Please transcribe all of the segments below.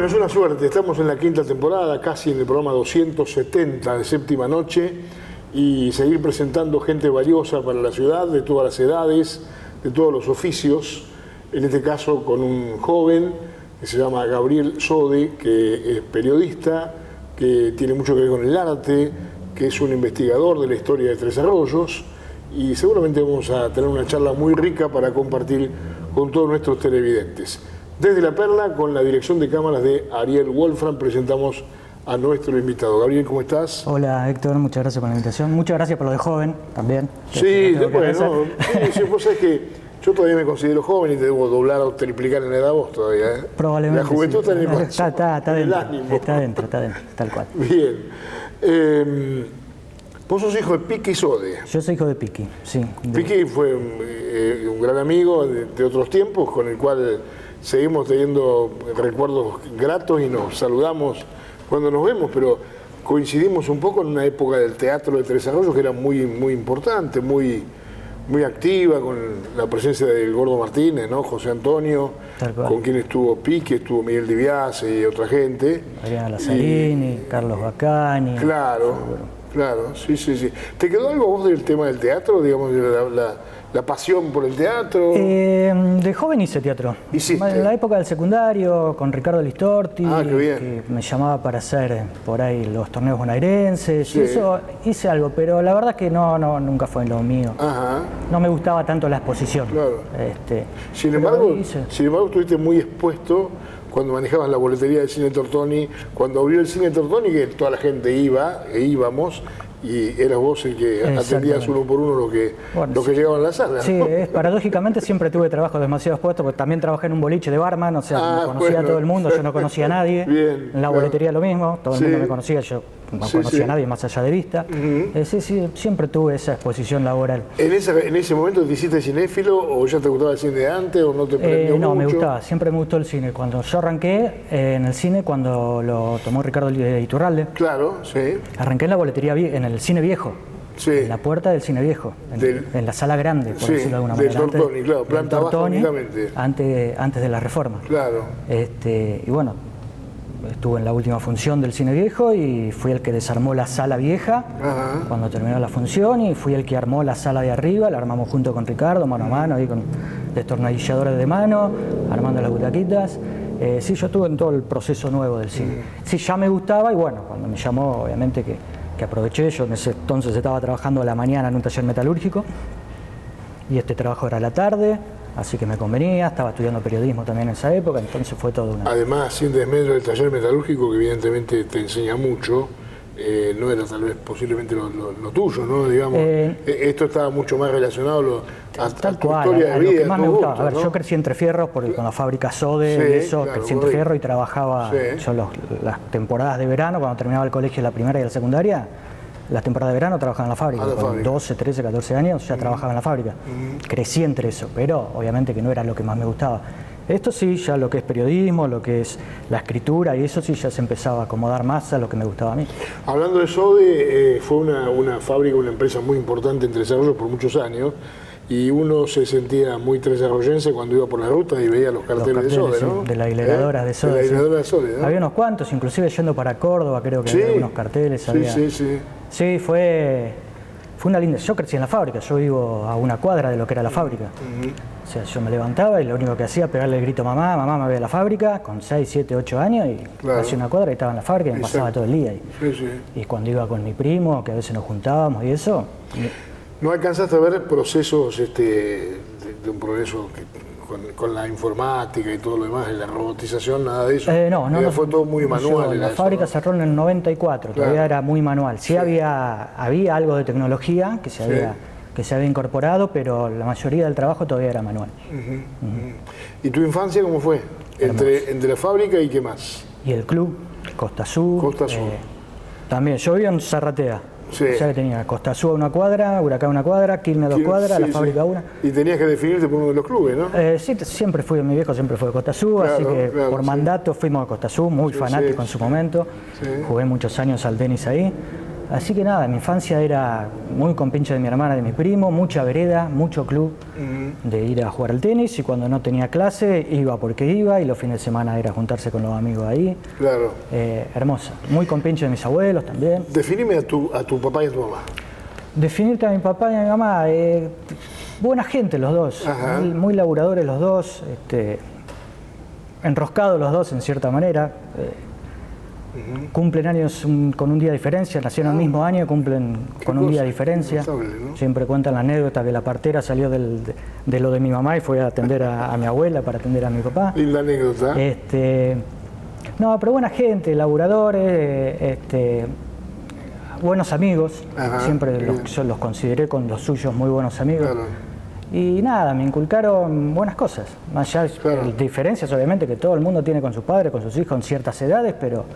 Bueno, es una suerte. Estamos en la quinta temporada, casi en el programa 270 de Séptima Noche, y seguir presentando gente valiosa para la ciudad, de todas las edades, de todos los oficios. En este caso con un joven que se llama Gabriel Sode, que es periodista, que tiene mucho que ver con el arte, que es un investigador de la historia de Tres Arroyos, y seguramente vamos a tener una charla muy rica para compartir con todos nuestros televidentes. Desde La Perla, con la dirección de cámaras de Ariel Wolfram, presentamos a nuestro invitado. Gabriel, ¿cómo estás? Hola Héctor, muchas gracias por la invitación. Muchas gracias por lo de joven también. Sí, bueno, sí, vos sabés que yo todavía me considero joven y te debo doblar o triplicar en edad vos todavía, ¿eh? Probablemente. La juventud sí. está dentro, tal cual. Bien. Vos sos hijo de Piqui Sode. Yo soy hijo de Piqui, sí. Piqui fue un gran amigo de otros tiempos, con el cual seguimos teniendo recuerdos gratos y nos saludamos cuando nos vemos, pero coincidimos un poco en una época del teatro de Tres Arroyos que era muy importante, muy activa, con la presencia del Gordo Martínez, ¿no? José Antonio, con quien estuvo Piqui, estuvo Miguel Di Biase y otra gente. Adriana Lazzarini, Carlos Bacani. Claro, sí. ¿Te quedó algo vos del tema del teatro, digamos, de la pasión por el teatro? De joven hice teatro. ¿Hiciste? En la época del secundario, con Ricardo Listorti, qué bien. que me llamaba para hacer por ahí los torneos bonaerenses, sí. Y eso hice algo, pero la verdad que nunca fue lo mío. Ajá. No me gustaba tanto la exposición. Claro. Sin embargo, estuviste muy expuesto cuando manejabas la boletería del Cine Tortoni, cuando abrió el Cine Tortoni, que toda la gente íbamos, y eras vos el que atendías uno por uno lo que llegaban a la sala, ¿no? Sí, paradójicamente siempre tuve trabajos demasiado expuestos, porque también trabajé en un boliche de barman, o sea, me conocía a todo el mundo, yo no conocía a nadie. Bien, en la boletería lo mismo, todo el mundo me conocía, yo no conocía a nadie más allá de vista. Sí, siempre tuve esa exposición laboral. ¿En ese momento te hiciste cinéfilo o ya te gustaba el cine de antes o no te prendió mucho? No, me gustaba, siempre me gustó el cine. Cuando yo arranqué en el cine, cuando lo tomó Ricardo Iturralde. Claro, sí. Arranqué en la boletería, en el cine viejo. Sí. En la puerta del cine viejo, en la sala grande, por decirlo de alguna manera. Del Tortoni, claro, planta baja únicamente. Antes de la reforma. Claro. Y bueno, estuve en la última función del cine viejo y fui el que desarmó la sala vieja. Ajá. Cuando terminó la función, y fui el que armó la sala de arriba, la armamos junto con Ricardo, mano a mano, ahí con destornilladores de mano, armando las butaquitas. Sí, yo estuve en todo el proceso nuevo del cine. Sí, ya me gustaba, y bueno, cuando me llamó, obviamente que aproveché. Yo en ese entonces estaba trabajando a la mañana en un taller metalúrgico y este trabajo era a la tarde, así que me convenía. Estaba estudiando periodismo también en esa época, entonces fue todo una... Además, sin desmedro del taller metalúrgico, que evidentemente te enseña mucho, no era tal vez posiblemente lo tuyo, ¿no? Digamos, esto estaba mucho más relacionado a tu historia de vida. Lo que más me gustaba. Gustos, ¿no? Yo crecí entre fierros, porque con la fábrica Sode y eso, claro, crecí entre fierros y trabajaba. Yo las temporadas de verano, cuando terminaba el colegio, la primaria y la secundaria, las temporadas de verano trabajaba en la fábrica. Con 12, 13, 14 años ya trabajaba en la fábrica. Crecí entre eso, pero obviamente que no era lo que más me gustaba. Esto sí, ya lo que es periodismo, lo que es la escritura, y eso sí ya se empezaba a acomodar más a lo que me gustaba a mí. Hablando de Sode, fue una fábrica, una empresa muy importante en Tres Arroyos por muchos años, y uno se sentía muy tresarroyense cuando iba por las rutas y veía los carteles de Sode, ¿no? De la hiladora de Sode. De la hiladora de Sode, ¿no? Había unos cuantos, inclusive yendo para Córdoba, creo que había unos carteles. Sí, fue una linda... Yo crecí en la fábrica, yo vivo a una cuadra de lo que era la fábrica. O sea, yo me levantaba y lo único que hacía, pegarle el grito a mamá me ve a la fábrica, con 6, 7, 8 años, y hacía una cuadra y estaba en la fábrica y me pasaba todo el día. Y cuando iba con mi primo, que a veces nos juntábamos y eso... ¿No alcanzaste a ver procesos de un progreso con la informática y todo lo demás, la robotización, nada de eso? No, fue todo muy manual. La fábrica cerró en el 94, todavía era muy manual. Sí, había algo de tecnología que se había incorporado, pero la mayoría del trabajo todavía era manual. ¿Y tu infancia cómo fue? Entre la fábrica y qué más? Y el club, Costa Sur. También, yo vivía en Zarratea. Ya que tenía Costa Sur una cuadra, Huracán una cuadra, Quilmes 2 cuadras, la fábrica una. Y tenías que definirte por uno de los clubes, ¿no? Sí, siempre fui, mi viejo siempre fue de Costa Sur, así que por mandato fuimos a Costa Sur, muy fanático en su momento. Jugué muchos años al tenis ahí. Así que nada, mi infancia era muy compinche de mi hermana y de mi primo, mucha vereda, mucho club de ir a jugar al tenis, y cuando no tenía clase iba porque iba, y los fines de semana era juntarse con los amigos ahí. Claro. Hermosa. Muy compinche de mis abuelos también. Definime a tu papá y a tu mamá. Definirte a mi papá y a mi mamá, buena gente los dos, muy laburadores los dos, enroscados los dos en cierta manera. Cumplen años con un día de diferencia, nacieron el mismo año, cumplen con un día de diferencia. ¿No? Siempre cuentan la anécdota que la partera salió de lo de mi mamá y fue a atender a mi abuela para atender a mi papá. Linda anécdota. No, pero buena gente, laburadores, buenos amigos. Siempre yo los consideré con los suyos muy buenos amigos. Claro. Y nada, me inculcaron buenas cosas. Más allá de diferencias, obviamente, que todo el mundo tiene con sus padres, con sus hijos en ciertas edades, pero...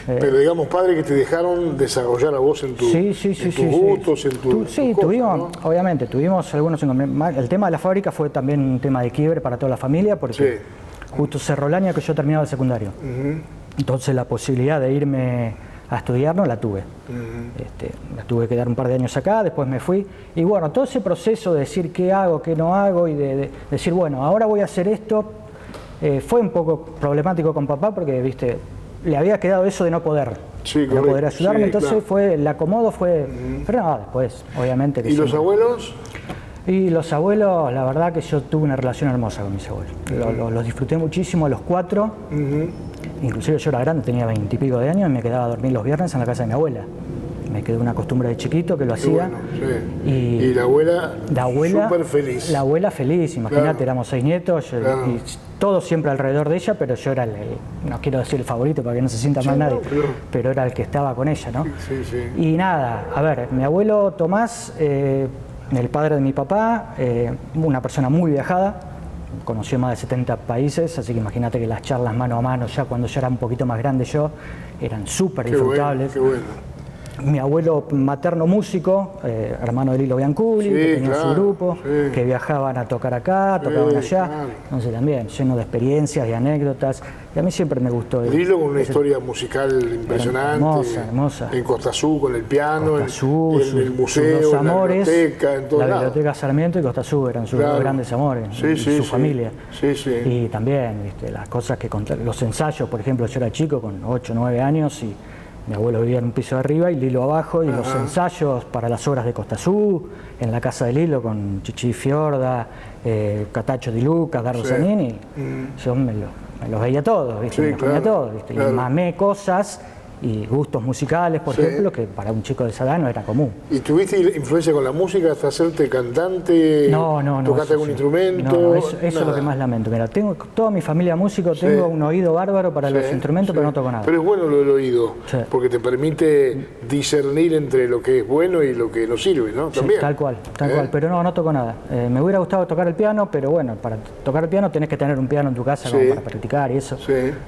pero digamos, padres que te dejaron desarrollar a vos en tus gustos, en tus tuvimos, ¿no? Obviamente, tuvimos algunos... El tema de la fábrica fue también un tema de quiebre para toda la familia, porque justo cerró el año que yo terminaba el secundario. Entonces la posibilidad de irme a estudiar no la tuve. La tuve que dar un par de años acá, después me fui. Y bueno, todo ese proceso de decir qué hago, qué no hago, y de decir, bueno, ahora voy a hacer esto, fue un poco problemático con papá porque, viste, le había quedado eso de no poder. No poder ayudarme, entonces el acomodo fue... Pero no, después, obviamente... Que ¿Y los abuelos? Y los abuelos, la verdad que yo tuve una relación hermosa con mis abuelos. Los disfruté muchísimo a los 4. Inclusive yo era grande, tenía 20 y pico de años, y me quedaba a dormir los viernes en la casa de mi abuela. Me quedó una costumbre de chiquito que lo hacía. Bueno, y la abuela súper feliz. La abuela feliz, imagínate, éramos 6 nietos, y todos siempre alrededor de ella, pero yo era no quiero decir el favorito para que no se sienta mal nadie, pero era el que estaba con ella, ¿no? Y nada, a ver, mi abuelo Tomás, el padre de mi papá, una persona muy viajada, conoció más de 70 países, así que imagínate que las charlas mano a mano, ya cuando yo era un poquito más grande yo, eran súper disfrutables. Qué bueno. Mi abuelo materno músico, hermano de Lilo Bianculi, que tenía su grupo, que viajaban a tocar acá, tocaban allá, entonces también lleno de experiencias y anécdotas, y a mí siempre me gustó. Lilo con una historia musical impresionante, hermosa. En Costa Azul con el piano, en el museo, sus amores, en todo la biblioteca Sarmiento y Costa Azul eran sus dos grandes amores, su familia. Y también, viste, las cosas que contar, los ensayos, por ejemplo, yo era chico con 8 o 9 años y mi abuelo vivía en un piso de arriba y Lilo abajo, y los ensayos para las obras de Costa Azul, en la casa de Lilo con Chichi Fiorda, Catacho Di Luca, Dardo Zanini, yo me los veía todos, ¿viste? Me los ponía todos, ¿viste? Y mamé cosas y gustos musicales, por ejemplo, que para un chico de esa edad no era común. ¿Y tuviste influencia con la música hasta hacerte cantante? No. ¿Tocaste algún instrumento? No, eso es lo que más lamento. Mira, tengo toda mi familia músico, tengo un oído bárbaro para los instrumentos, pero no toco nada. Pero es bueno lo del oído, porque te permite discernir entre lo que es bueno y lo que no sirve, ¿no? También. Tal cual, pero no toco nada. Me hubiera gustado tocar el piano, pero bueno, para tocar el piano tenés que tener un piano en tu casa como para practicar y eso.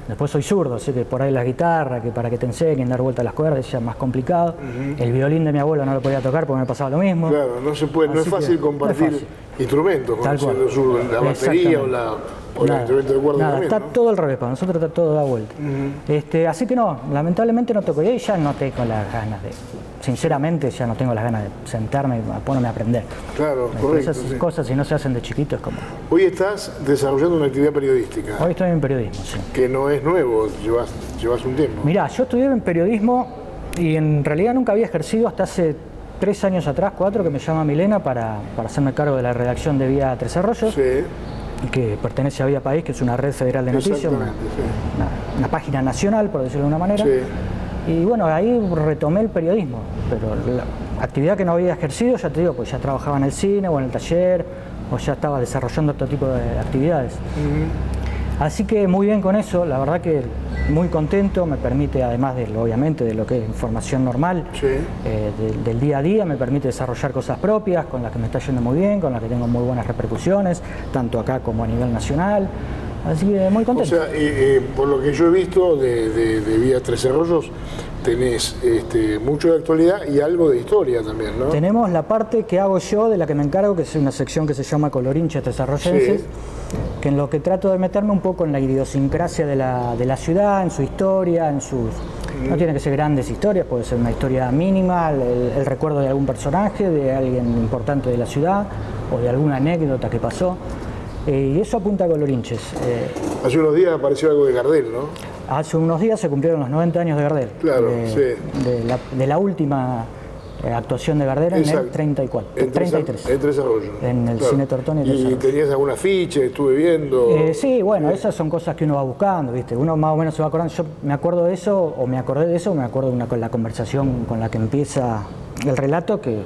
Después soy zurdo, así que por ahí la guitarra, que para que te enseñen dar vuelta a las cuerdas, es ya más complicado. El violín de mi abuelo no lo podía tocar porque me pasaba lo mismo. Claro, no se puede, no es fácil compartir instrumentos, como siendo zurdo, la batería o el instrumento de cuerda también, está todo al revés, para nosotros está todo da vuelta. Así que no, lamentablemente no toco, y ya no tengo las ganas sinceramente ya no tengo las ganas de sentarme y ponerme a aprender. Claro, correcto. Esas cosas, si no se hacen de chiquito, es como... Hoy estás desarrollando una actividad periodística. Hoy estoy en periodismo, sí. Que no es nuevo, llevas un tiempo. Mirá, yo estudié en periodismo y en realidad nunca había ejercido hasta hace 3 años atrás, 4, que me llama Milena para hacerme cargo de la redacción de Vía Tres Arroyos. Que pertenece a Vía País, que es una red federal de noticias, una página nacional, por decirlo de una manera. Y bueno, ahí retomé el periodismo, pero la actividad que no había ejercido, ya te digo, pues ya trabajaba en el cine o en el taller, o ya estaba desarrollando otro tipo de actividades. Así que muy bien con eso, la verdad que muy contento, me permite, además obviamente de lo que es información normal, del día a día, me permite desarrollar cosas propias, con las que me está yendo muy bien, con las que tengo muy buenas repercusiones, tanto acá como a nivel nacional. Así que muy contento. O sea, por lo que yo he visto de Vía Tres Arroyos, tenés mucho de actualidad y algo de historia también, ¿no? Tenemos la parte que hago yo, de la que me encargo, que es una sección que se llama Colorinches Tresarroyenses, que en lo que trato de meterme un poco en la idiosincrasia de la ciudad, en su historia, en sus No tiene que ser grandes historias, puede ser una historia mínima, el recuerdo de algún personaje, de alguien importante de la ciudad o de alguna anécdota que pasó. Y eso apunta a Colorinches. Hace unos días apareció algo de Gardel, ¿no? Hace unos días se cumplieron los 90 años de Gardel. Claro, sí. De la última actuación de Gardel en el 34, 33. En Tres Arroyos. En el Cine Tortoni. ¿Y tenías alguna ficha? Estuve viendo. Sí, bueno, esas son cosas que uno va buscando, ¿viste? Uno más o menos se va acordando. Yo me acuerdo de eso, o me acordé de eso, o me acuerdo con la conversación con la que empieza el relato, que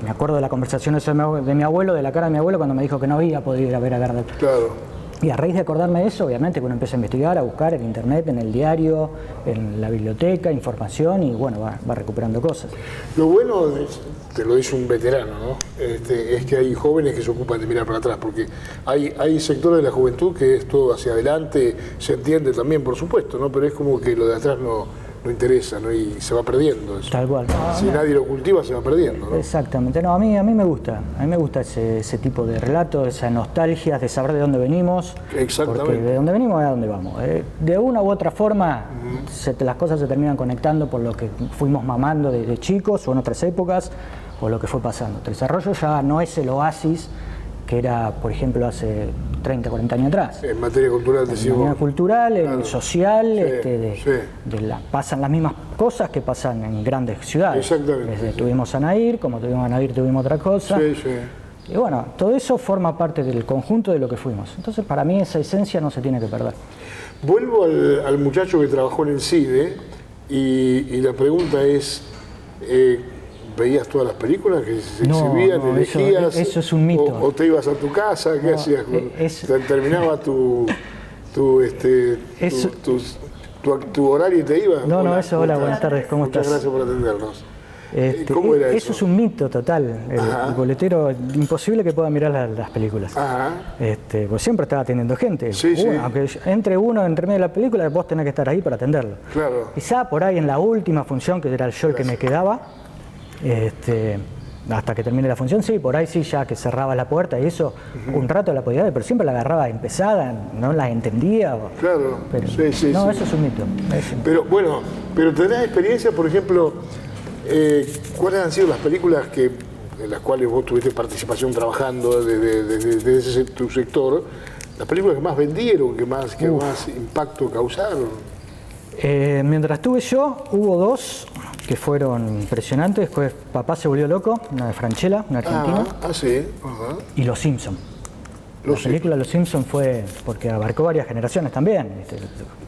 me acuerdo de la conversación esa de mi abuelo, de la cara de mi abuelo, cuando me dijo que no había podido ir a ver a Gardel. Claro. Y a raíz de acordarme de eso, obviamente, que uno empieza a investigar, a buscar en internet, en el diario, en la biblioteca, información, y bueno, va recuperando cosas. Lo bueno, te lo dice un veterano, ¿no? Es que hay jóvenes que se ocupan de mirar para atrás, porque hay sectores de la juventud que es todo hacia adelante, se entiende también, por supuesto, ¿no? Pero es como que lo de atrás no interesa, ¿no? Y se va perdiendo eso. Tal cual. Si nadie lo cultiva, se va perdiendo, ¿no? Exactamente. No, a mí me gusta. A mí me gusta ese tipo de relato, esa nostalgia de saber de dónde venimos. Exactamente. Porque de dónde venimos es a dónde vamos. De una u otra forma, las cosas se terminan conectando por lo que fuimos mamando desde chicos o en otras épocas, o lo que fue pasando. Tres Arroyos ya no es el oasis que era, por ejemplo, hace 30, 40 años atrás. En materia cultural, decimos. En materia cultural, claro. social, sí, pasan las mismas cosas que pasan en grandes ciudades. Exactamente. Tuvimos a Nair, como tuvimos a Nair tuvimos otra cosa. Sí, sí. Y bueno, todo eso forma parte del conjunto de lo que fuimos. Entonces, para mí esa esencia no se tiene que perder. Vuelvo al muchacho que trabajó en el CIDE y la pregunta es... ¿veías todas las películas que se exhibían, elegías? Eso es un mito. ¿O te ibas a tu casa? ¿Qué hacías? ¿Terminaba tu horario y te ibas? No, eso, hola, buenas tardes, ¿cómo estás? estás? Muchas gracias por atendernos. ¿Cómo era eso? Eso es un mito total. El boletero, imposible que pueda mirar las películas. Ajá. Pues siempre estaba atendiendo gente. Sí, sí. Aunque entre medio de la película, vos tenés que estar ahí para atenderlo. Claro. Quizá por ahí en la última función, que era yo el que me quedaba, hasta que termine la función, sí, por ahí sí, ya que cerraba la puerta y eso, un rato la podía ver, pero siempre la agarraba empezada, no la entendía. Claro, pero, sí. Eso es un mito. Pero bueno, tenés experiencia, por ejemplo, ¿cuáles han sido las películas en las cuales vos tuviste participación trabajando desde tu sector? Las películas que más vendieron, que más impacto causaron. Mientras estuve yo, hubo dos que fueron impresionantes. Después Papá se volvió loco, una de Francella, una argentina. Sí. Ajá. Y Los Simpson. La película Los Simpson fue porque abarcó varias generaciones también.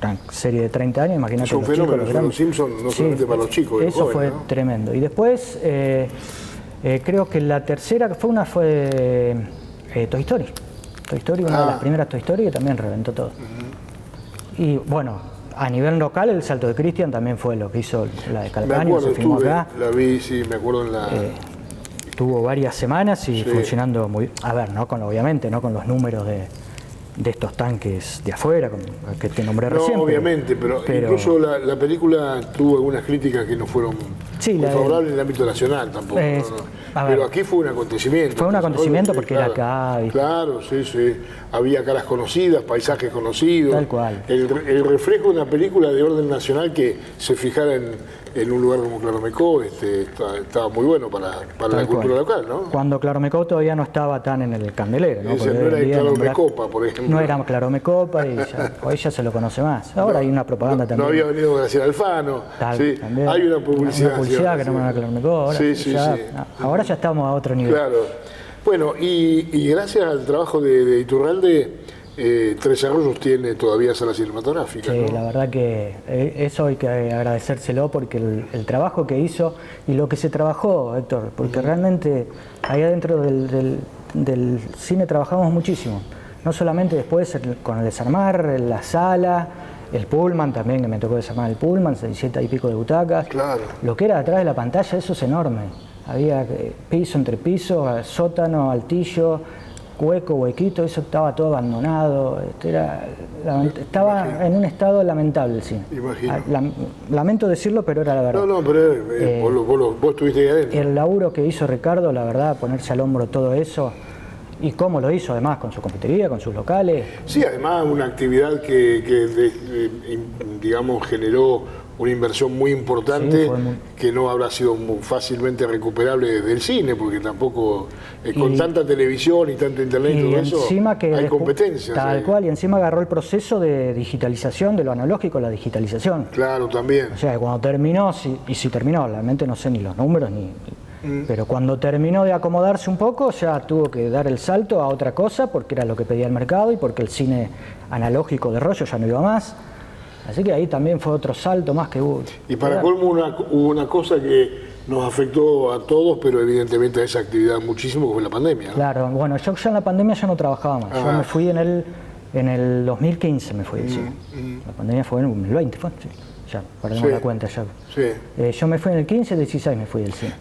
Una serie de 30 años, imagínate. Es un fenómeno, Los Simpson, no solamente para los chicos. Eso jóvenes, fue, ¿no? Tremendo. Y después, creo que la tercera que fue Toy Story. Toy Story, una de las primeras Toy Story que también reventó todo. Y bueno, a nivel local, el Salto de Cristian también fue lo que hizo la de Calcaño, se filmó acá. La vi, sí, me acuerdo en la... Tuvo varias semanas y funcionando muy... A ver, obviamente, no con los números de estos tanques de afuera, que te nombré recién. No, obviamente, pero incluso la película tuvo algunas críticas que no fueron muy favorables en el ámbito nacional tampoco. Pero aquí fue un acontecimiento. Fue un acontecimiento porque claro, era acá. ¿Viste? Claro, sí. Había caras conocidas, paisajes conocidos. Tal cual. El reflejo de una película de orden nacional que se fijara en un lugar como Claromecó estaba muy bueno para la cultura local, ¿no? Cuando Claromecó todavía no estaba tan en el candelero, ¿no? No era el Claromecopa, por ejemplo. No era Claromecopa y hoy ya se lo conoce más. Ahora hay una propaganda también. No había venido Graciela Alfano. También. Hay una publicidad. Una publicidad que no era Claromecó. Ahora ya estamos a otro nivel. Claro. Bueno, y gracias al trabajo de Iturralde, Tres Arroyos tiene todavía salas cinematográficas. Sí, ¿no? La verdad que eso hay que agradecérselo porque el trabajo que hizo y lo que se trabajó, Héctor, porque realmente ahí adentro del cine trabajamos muchísimo. No solamente después con el desarmar, la sala, el pullman también, que me tocó desarmar el pullman, 600 y pico de butacas. Claro. Lo que era atrás de la pantalla, eso es enorme. Había piso entre piso, sótano, altillo, huequito, eso estaba todo abandonado. Estaba en un estado lamentable el cine. Imagino. Lamento decirlo, pero era la verdad. No, pero vos estuviste ahí adentro. El laburo que hizo Ricardo, la verdad, ponerse al hombro todo eso, y cómo lo hizo además con su confitería, con sus locales. Sí, además una actividad que digamos, generó una inversión muy importante, Sí, que no habrá sido muy fácilmente recuperable desde el cine, porque tampoco, con tanta televisión y tanto internet y todo eso, encima que hay competencias. Tal cual, y encima agarró el proceso de digitalización, de lo analógico a la digitalización. Claro, también. O sea, cuando terminó, y si terminó, realmente no sé ni los números, pero cuando terminó de acomodarse un poco, ya tuvo que dar el salto a otra cosa, porque era lo que pedía el mercado y porque el cine analógico de rollo ya no iba más. Así que ahí también fue otro salto más que hubo. Y para colmo hubo una cosa que nos afectó a todos, pero evidentemente a esa actividad muchísimo, que fue la pandemia, ¿no? Claro, bueno, yo ya en la pandemia ya no trabajaba más. Yo me fui en el 2015, me fui del cine. La pandemia fue en el 2020, fue, sí. Ya, perdemos la cuenta ya. Sí. Yo me fui en el 15, 16 me fui del cine.